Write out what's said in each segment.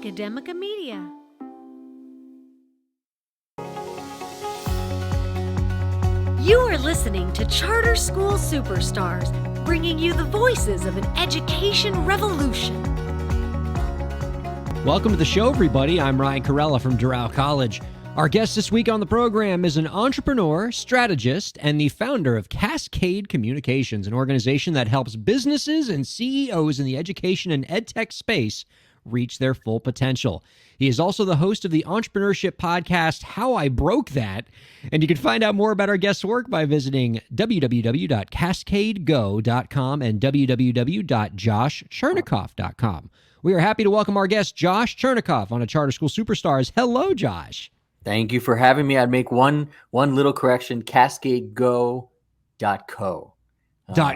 Academica Media. You are listening to Charter School Superstars, bringing you the voices of an education revolution. Welcome to the show, everybody. I'm Ryan Kairalla from Doral College. Our guest this week on the program is an entrepreneur, strategist, and the founder of Cascade Communications, an organization that helps businesses and CEOs in the education and edtech space reach their full potential. He is also the host of the entrepreneurship podcast, How I Broke That. And you can find out more about our guest's work by visiting www.cascadego.com and www.joshchernikoff.com. We are happy to welcome our guest, Josh Chernikoff, on a Charter School Superstars. Hello, Josh. Thank you for having me. I'd make one little correction, cascadego.co.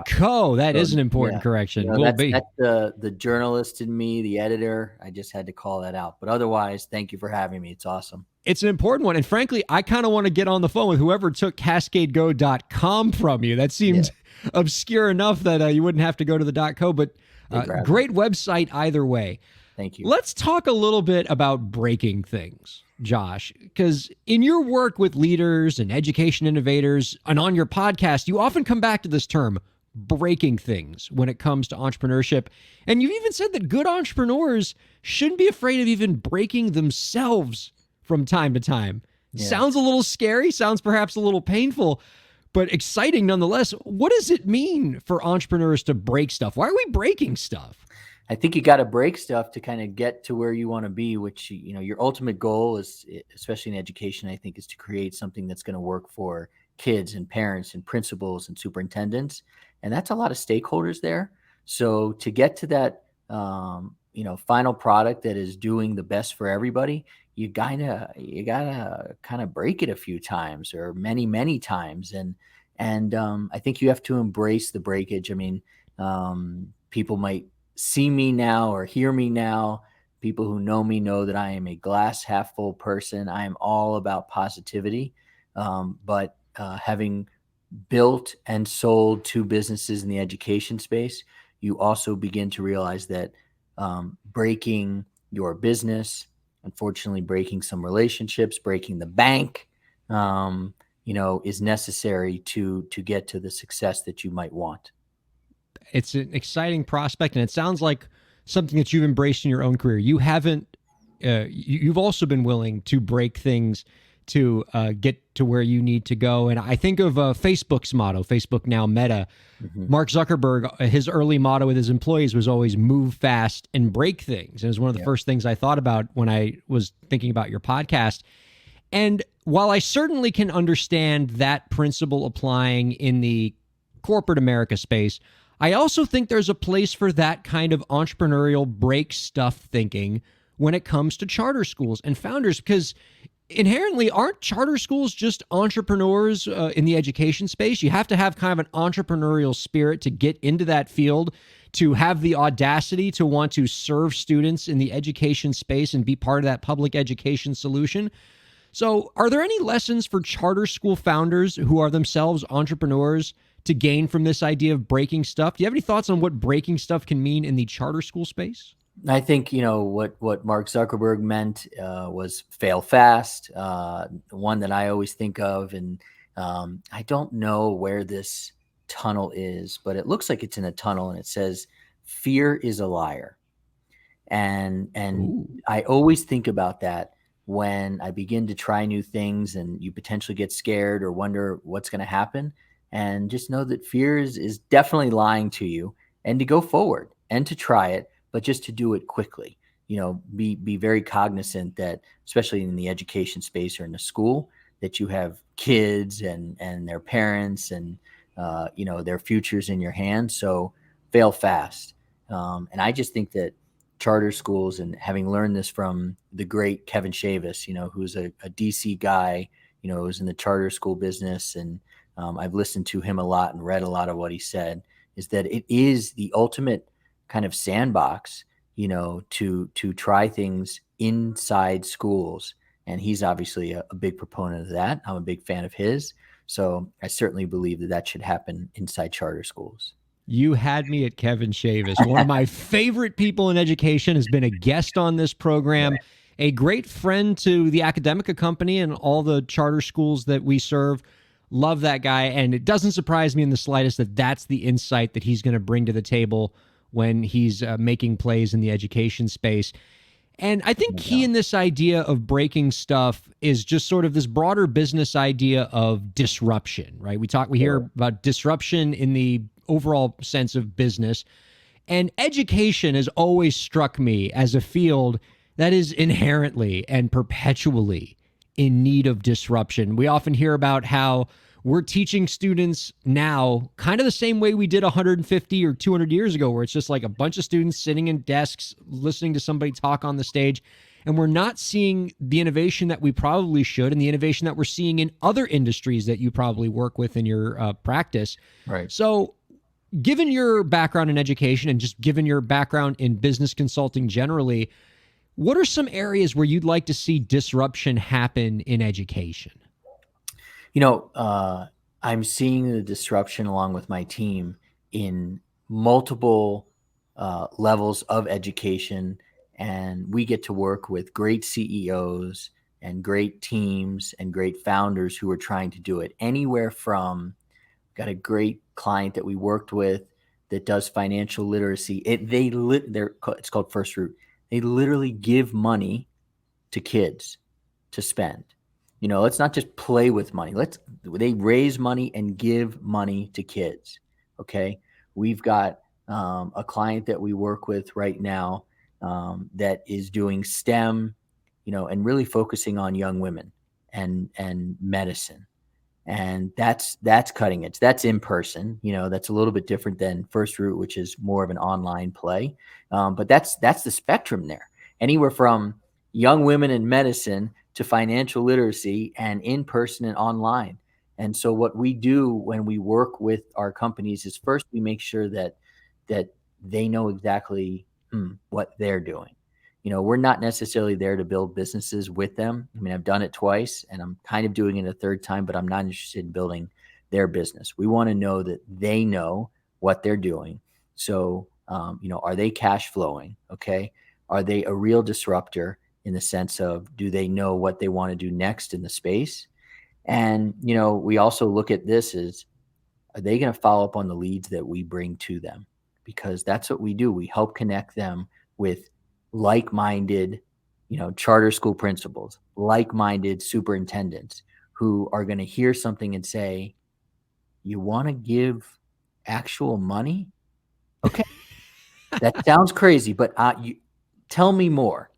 .co. That is an important correction. That's the journalist in me, the editor. I just had to call that out. But otherwise, thank you for having me. It's awesome. It's an important one. And frankly, I kind of want to get on the phone with whoever took cascadego.com from you. That seems obscure enough that you wouldn't have to go to the .co, but great website either way. Thank you. Let's talk a little bit about breaking things, Josh, because in your work with leaders and education innovators and on your podcast, you often come back to this term, breaking things, when it comes to entrepreneurship. And you've even said that good entrepreneurs shouldn't be afraid of even breaking themselves from time to time. Yeah. Sounds a little scary, sounds perhaps a little painful, but exciting nonetheless. What does it mean for entrepreneurs to break stuff? Why are we breaking stuff? I think you got to break stuff to kind of get to where you want to be, which, your ultimate goal is, especially in education, I think, is to create something that's going to work for kids and parents and principals and superintendents. And that's a lot of stakeholders there. So to get to that, final product that is doing the best for everybody, you gotta kind of break it a few times or many times. And I think you have to embrace the breakage. I mean, people might see me now or hear me now. People who know me know that I am a glass half full person. I am all about positivity. But having built and sold two businesses in the education space, you also begin to realize that breaking your business, unfortunately breaking some relationships, breaking the bank, is necessary to get to the success that you might want. It's an exciting prospect, and it sounds like something that you've embraced in your own career. You haven't, you've also been willing to break things to get to where you need to go. And I think of Facebook's motto, Facebook now Meta. Mm-hmm. Mark Zuckerberg, his early motto with his employees was always move fast and break things. And it was one of the first things I thought about when I was thinking about your podcast. And while I certainly can understand that principle applying in the corporate America space, I also think there's a place for that kind of entrepreneurial break stuff thinking when it comes to charter schools and founders, because inherently, aren't charter schools just entrepreneurs in the education space? You have to have kind of an entrepreneurial spirit to get into that field, to have the audacity to want to serve students in the education space and be part of that public education solution. So are there any lessons for charter school founders who are themselves entrepreneurs to gain from this idea of breaking stuff? Do you have any thoughts on what breaking stuff can mean in the charter school space? I think, what Mark Zuckerberg meant was fail fast. One that I always think of, and I don't know where this tunnel is, but it looks like it's in a tunnel, and it says, "Fear is a liar." And I always think about that when I begin to try new things and you potentially get scared or wonder what's going to happen. And just know that fear is definitely lying to you, and to go forward and to try it, but just to do it quickly. Be very cognizant that, especially in the education space or in the school, that you have kids and their parents and their futures in your hands. So fail fast. And I just think that charter schools, and having learned this from the great Kevin Chavis, who's a DC guy, who's in the charter school business, and I've listened to him a lot and read a lot of what he said, is that it is the ultimate kind of sandbox, to try things inside schools. And he's obviously a big proponent of that. I'm a big fan of his. So I certainly believe that should happen inside charter schools. You had me at Kevin Shavis. One of my favorite people in education, has been a guest on this program, a great friend to the Academica company and all the charter schools that we serve. Love that guy. And it doesn't surprise me in the slightest that that's the insight that he's going to bring to the table when he's making plays in the education space. And I think key in this idea of breaking stuff is just sort of this broader business idea of disruption, right? We hear about disruption in the overall sense of business. And education has always struck me as a field that is inherently and perpetually in need of disruption. We often hear about how we're teaching students now kind of the same way we did 150 or 200 years ago, where it's just like a bunch of students sitting in desks, listening to somebody talk on the stage. And we're not seeing the innovation that we probably should, and the innovation that we're seeing in other industries that you probably work with in your practice. Right. So given your background in education and just given your background in business consulting generally, what are some areas where you'd like to see disruption happen in education? I'm seeing the disruption along with my team in multiple levels of education, and we get to work with great CEOs and great teams and great founders who are trying to do it anywhere from, got a great client that we worked with that does financial literacy. It's called First Root. They literally give money to kids to spend. Let's not just play with money. They raise money and give money to kids. Okay. We've got a client that we work with right now that is doing STEM, and really focusing on young women and medicine. And that's cutting edge. That's in person. That's a little bit different than First Root, which is more of an online play. But that's the spectrum there. Anywhere from young women in medicine to financial literacy and in person and online. And so what we do when we work with our companies is, first we make sure that they know exactly what they're doing. We're not necessarily there to build businesses with them. I mean, I've done it twice and I'm kind of doing it a third time, but I'm not interested in building their business. We want to know that they know what they're doing. So, are they cash flowing? Okay. Are they a real disruptor in the sense of, do they know what they want to do next in the space? And, we also look at this as, are they going to follow up on the leads that we bring to them? Because that's what we do. We help connect them with like-minded, charter school principals, like-minded superintendents who are going to hear something and say, you want to give actual money? Okay. That sounds crazy, but tell me more.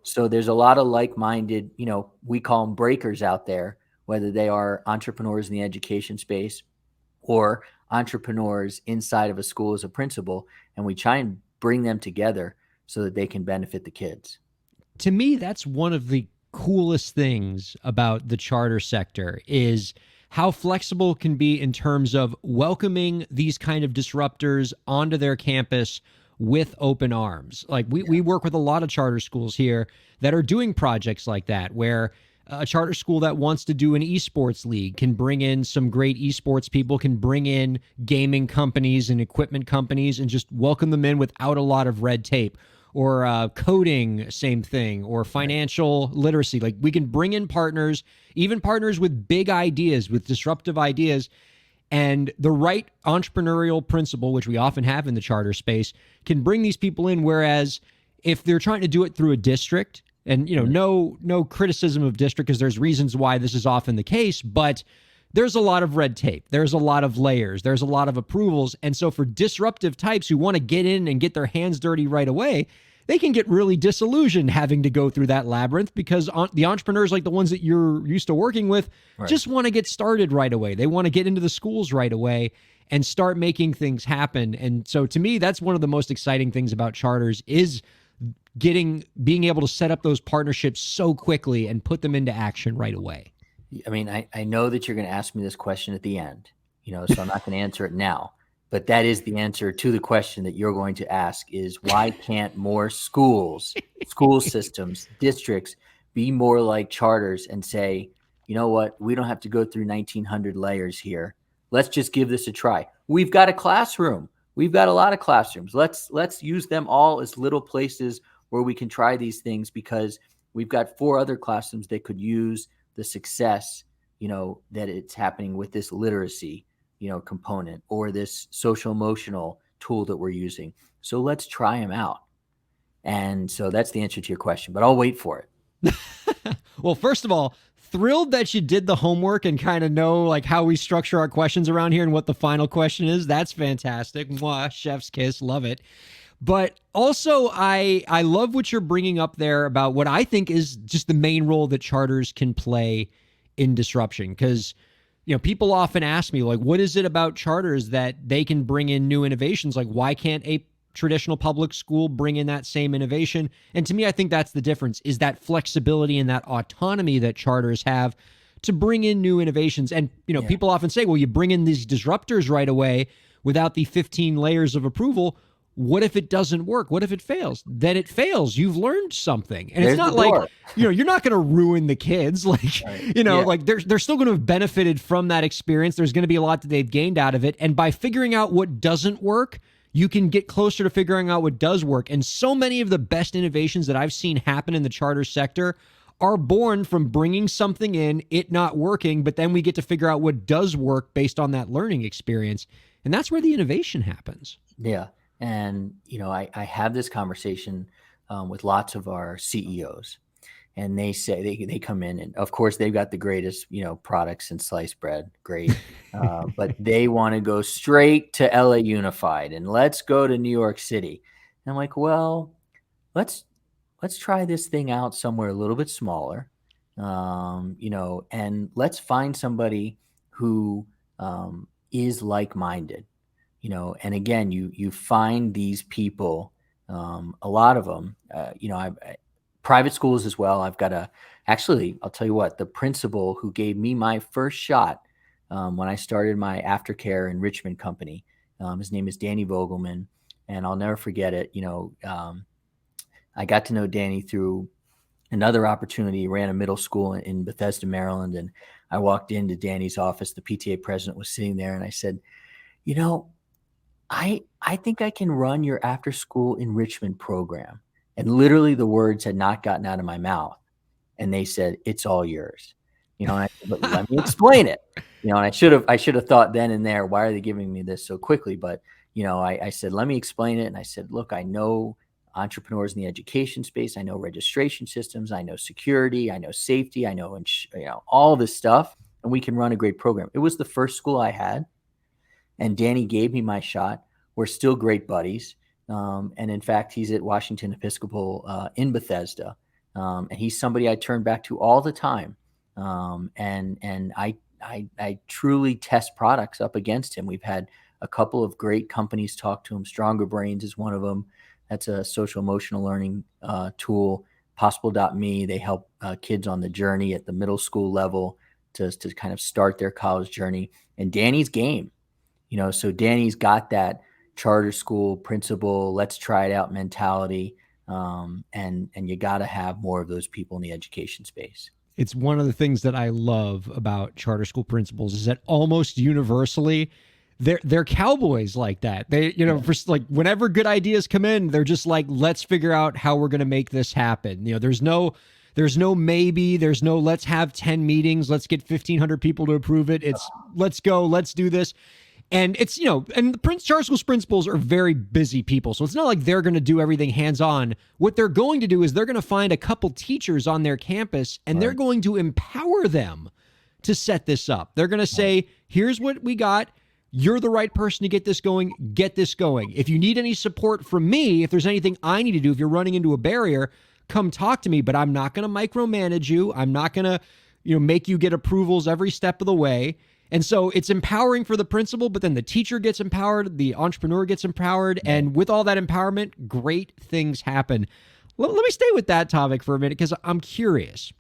So there's a lot of like-minded, we call them breakers out there, whether they are entrepreneurs in the education space or entrepreneurs inside of a school as a principal, and we try and bring them together so that they can benefit the kids. To me, that's one of the coolest things about the charter sector, is how flexible it can be in terms of welcoming these kind of disruptors onto their campus with open arms. Like we work with a lot of charter schools here that are doing projects like that, where a charter school that wants to do an esports league can bring in some great esports people, can bring in gaming companies and equipment companies and just welcome them in without a lot of red tape. Or coding, same thing, or financial literacy. Like we can bring in partners, even partners with big ideas, with disruptive ideas, and the right entrepreneurial principle, which we often have in the charter space, can bring these people in. Whereas if they're trying to do it through a district, and no criticism of district, because there's reasons why this is often the case, but there's a lot of red tape, there's a lot of layers, there's a lot of approvals. And so for disruptive types who want to get in and get their hands dirty right away, they can get really disillusioned having to go through that labyrinth, because the entrepreneurs, like the ones that you're used to working with, just want to get started right away. They want to get into the schools right away and start making things happen. And so to me, that's one of the most exciting things about charters, is being able to set up those partnerships so quickly and put them into action right away. I mean, I know that you're going to ask me this question at the end, so I'm not going to answer it now, but that is the answer to the question that you're going to ask, is why can't more schools, school systems, districts be more like charters and say, you know what, we don't have to go through 1900 layers here. let's just give this a try. We've got a classroom. We've got a lot of classrooms. Let's use them all as little places where we can try these things, because we've got 4 other classrooms that could use the success, that it's happening with this literacy, component, or this social emotional tool that we're using. So let's try them out. And so that's the answer to your question, but I'll wait for it. Well, first of all, thrilled that you did the homework and kind of know like how we structure our questions around here and what the final question is. That's fantastic. Mwah, chef's kiss. Love it. But also, I love what you're bringing up there about what I think is just the main role that charters can play in disruption. Because, people often ask me, like, what is it about charters that they can bring in new innovations? Like, why can't a traditional public school bring in that same innovation? And to me, I think that's the difference, is that flexibility and that autonomy that charters have to bring in new innovations. And, people often say, well, you bring in these disruptors right away without the 15 layers of approval. What if it doesn't work? What if it fails? Then it fails. You've learned something. And There's it's not like, you're not going to ruin the kids. Like, like they're still going to have benefited from that experience. There's going to be a lot that they've gained out of it. And by figuring out what doesn't work, you can get closer to figuring out what does work. And so many of the best innovations that I've seen happen in the charter sector are born from bringing something in, it not working, but then we get to figure out what does work based on that learning experience. And that's where the innovation happens. Yeah. And, I have this conversation with lots of our CEOs, and they say they come in, and of course they've got the greatest, products in sliced bread. Great. But they want to go straight to LA Unified and let's go to New York City. And I'm like, well, let's try this thing out somewhere a little bit smaller, and let's find somebody who is like-minded. And again, you find these people, a lot of them, private schools as well. I've got I'll tell you what, the principal who gave me my first shot when I started my aftercare enrichment company, his name is Danny Vogelman, and I'll never forget it. I got to know Danny through another opportunity. He ran a middle school in Bethesda, Maryland, and I walked into Danny's office. The PTA president was sitting there, and I said, I think I can run your after school enrichment program. And literally the words had not gotten out of my mouth. And they said, it's all yours. And I said, but let me explain it. And I should have thought then and there, why are they giving me this so quickly? But, I said, let me explain it. And I said, look, I know entrepreneurs in the education space. I know registration systems. I know security. I know safety. I know, all this stuff. And we can run a great program. It was the first school I had. And Danny gave me my shot. We're still great buddies. And in fact, he's at Washington Episcopal in Bethesda. And he's somebody I turn back to all the time. And I truly test products up against him. We've had a couple of great companies talk to him. Stronger Brains is one of them. That's a social emotional learning tool. Possible.me, they help kids on the journey at the middle school level to kind of start their college journey. And Danny's game. So Danny's got that charter school principal, let's try it out mentality. And you got to have more of those people in the education space. It's one of the things that I love about charter school principals is that almost universally they're cowboys like that. They, for like whenever good ideas come in, they're just like, let's figure out how we're going to make this happen. There's no maybe, there's no let's have 10 meetings, let's get 1,500 people to approve it. It's let's go, let's do this. And it's, and the charter school principals are very busy people. So it's not like they're going to do everything hands-on. What they're going to do is they're going to find a couple teachers on their campus and they're going to empower them to set this up. They're going to say, here's what we got. You're the right person to get this going. Get this going. If you need any support from me, if there's anything I need to do, if you're running into a barrier, come talk to me, but I'm not going to micromanage you. I'm not going to, make you get approvals every step of the way. And so it's empowering for the principal, but then the teacher gets empowered, the entrepreneur gets empowered, and with all that empowerment, great things happen. Let me stay with that topic for a minute because I'm curious.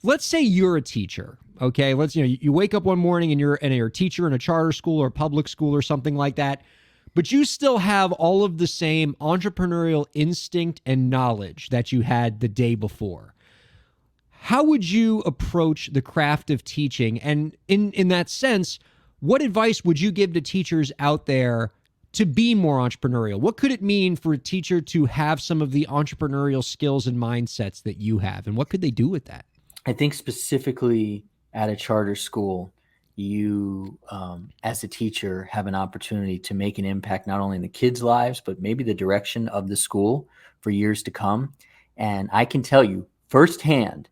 Let's say you're a teacher, okay? You wake up one morning and you're a teacher in a charter school or public school or something like that, but you still have all of the same entrepreneurial instinct and knowledge that you had the day before. how would you approach the craft of teaching? And in that sense, what advice would you give to teachers out there to be more entrepreneurial? What could it mean for a teacher to have some of the entrepreneurial skills and mindsets that you have? And what could they do with that? I think specifically at a charter school, you, as a teacher, have an opportunity to make an impact not only in the kids' lives, but maybe the direction of the school for years to come. And I can tell you firsthand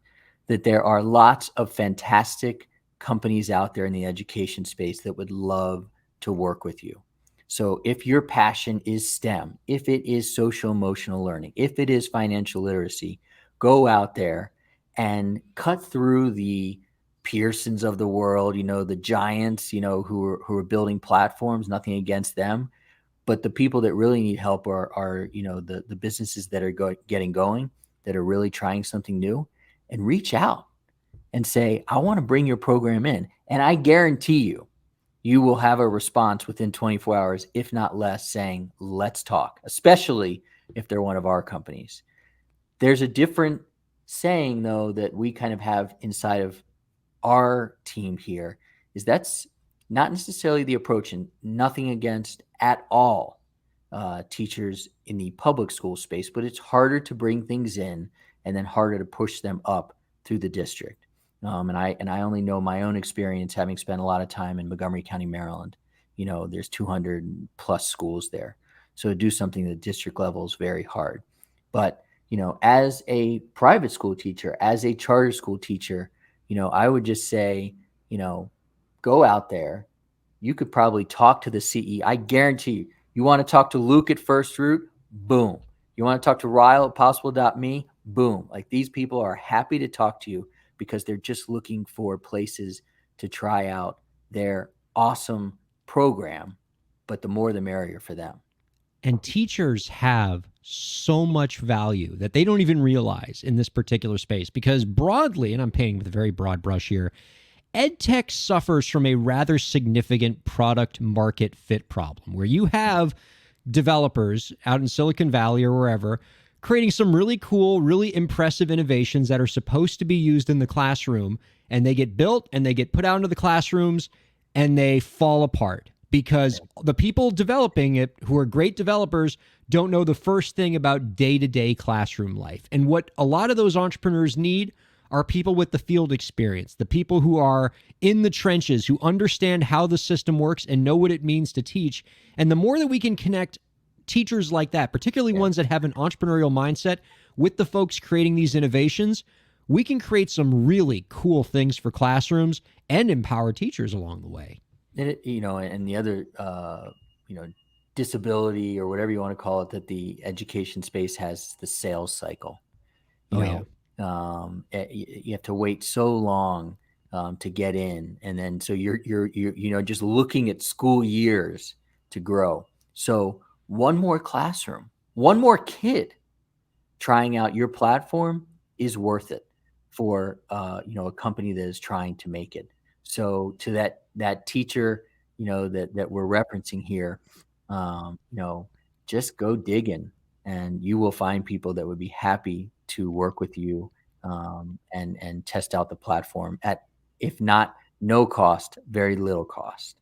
that there are lots of fantastic companies out there in the education space that would love to work with you. So if your passion is STEM, if it is social emotional learning, if it is financial literacy, go out there and cut through the Pearsons of the world, the giants, who are building platforms. Nothing against them, but the people that really need help are the businesses that are getting going, that are really trying something new, and reach out and say, I want to bring your program in. And I guarantee you will have a response within 24 hours, if not less, saying, let's talk, especially if they're one of our companies. There's a different saying, though, that we kind of have inside of our team here, is that's not necessarily the approach, and nothing against at all teachers in the public school space, but it's harder to bring things in and then harder to push them up through the district. And I only know my own experience, having spent a lot of time in Montgomery County, Maryland. There's 200 plus schools there. So to do something at the district level is very hard. But, as a private school teacher, as a charter school teacher, I would just say, go out there. You could probably talk to the CE. I guarantee you want to talk to Luke at First Root, boom. You want to talk to Ryle at possible.me, boom. Like, these people are happy to talk to you because they're just looking for places to try out their awesome program, but the more the merrier for them. And teachers have so much value that they don't even realize in this particular space, because broadly, and I'm painting with a very broad brush here, ed tech suffers from a rather significant product market fit problem, where you have developers out in Silicon Valley or wherever creating some really cool, really impressive innovations that are supposed to be used in the classroom, and they get built and they get put out into the classrooms and they fall apart because the people developing it, who are great developers, don't know the first thing about day-to-day classroom life. And what a lot of those entrepreneurs need are people with the field experience, the people who are in the trenches, who understand how the system works and know what it means to teach. And the more that we can connect teachers like that, particularly ones that have an entrepreneurial mindset, with the folks creating these innovations, we can create some really cool things for classrooms and empower teachers along the way. And the other, disability, or whatever you want to call it, that the education space has, the sales cycle. You have to wait so long to get in, and then so you're just looking at school years to grow. So one more classroom, one more kid trying out your platform is worth it for a company that is trying to make it. So to that teacher, that we're referencing here, just go digging, and you will find people that would be happy to work with you and test out the platform at, if not no cost, very little cost.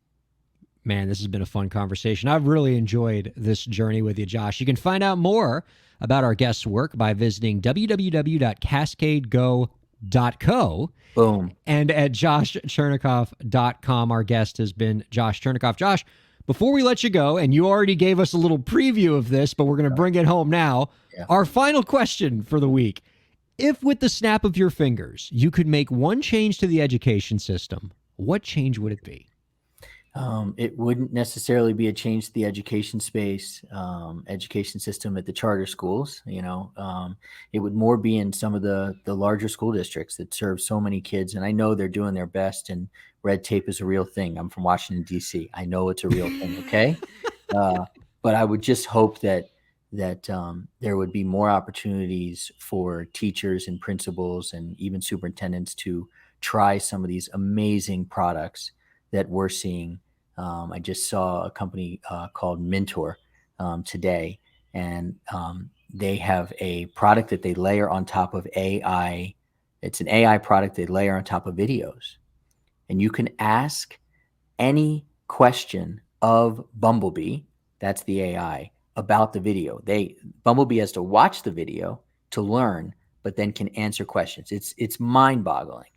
Man, this has been a fun conversation. I've really enjoyed this journey with you, Josh. You can find out more about our guest's work by visiting www.cascadego.co. Boom. And at joshchernikoff.com. Our guest has been Josh Chernikoff. Josh, before we let you go, and you already gave us a little preview of this, but we're going to bring it home now. Yeah. Our final question for the week. If with the snap of your fingers, you could make one change to the education system, what change would it be? It wouldn't necessarily be a change to the education space, education system at the charter schools. It would more be in some of the larger school districts that serve so many kids. And I know they're doing their best, and red tape is a real thing. I'm from Washington, D.C. I know it's a real thing. Okay. But I would just hope that there would be more opportunities for teachers and principals and even superintendents to try some of these amazing products that we're seeing. I just saw a company called Mentor today, and they have a product that they layer on top of AI It's an AI product they layer on top of videos. And you can ask any question of Bumblebee, that's the AI, about the video. Bumblebee has to watch the video to learn, but then can answer questions. It's mind-boggling.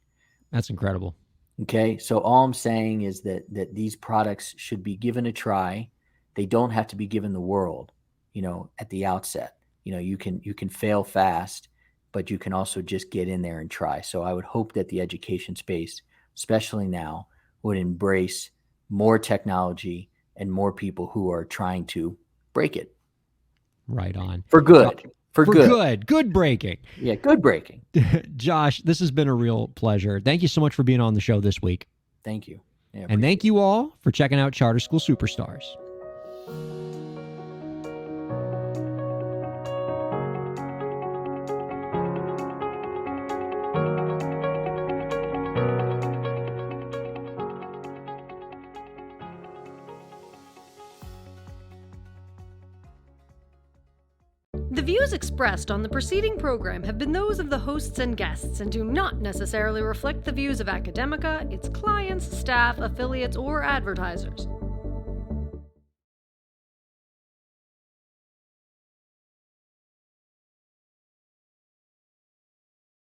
That's incredible. Okay, so all I'm saying is that these products should be given a try. They don't have to be given the world, at the outset. You can fail fast, but you can also just get in there and try. So I would hope that the education space, especially now, would embrace more technology and more people who are trying to break it. Right on. For good. For good. Good breaking. Yeah, good breaking. Josh, this has been a real pleasure. Thank you so much for being on the show this week. Thank you. Yeah, and thank you all for checking out Charter School Superstars. The views expressed on the preceding program have been those of the hosts and guests and do not necessarily reflect the views of Academica, its clients, staff, affiliates, or advertisers.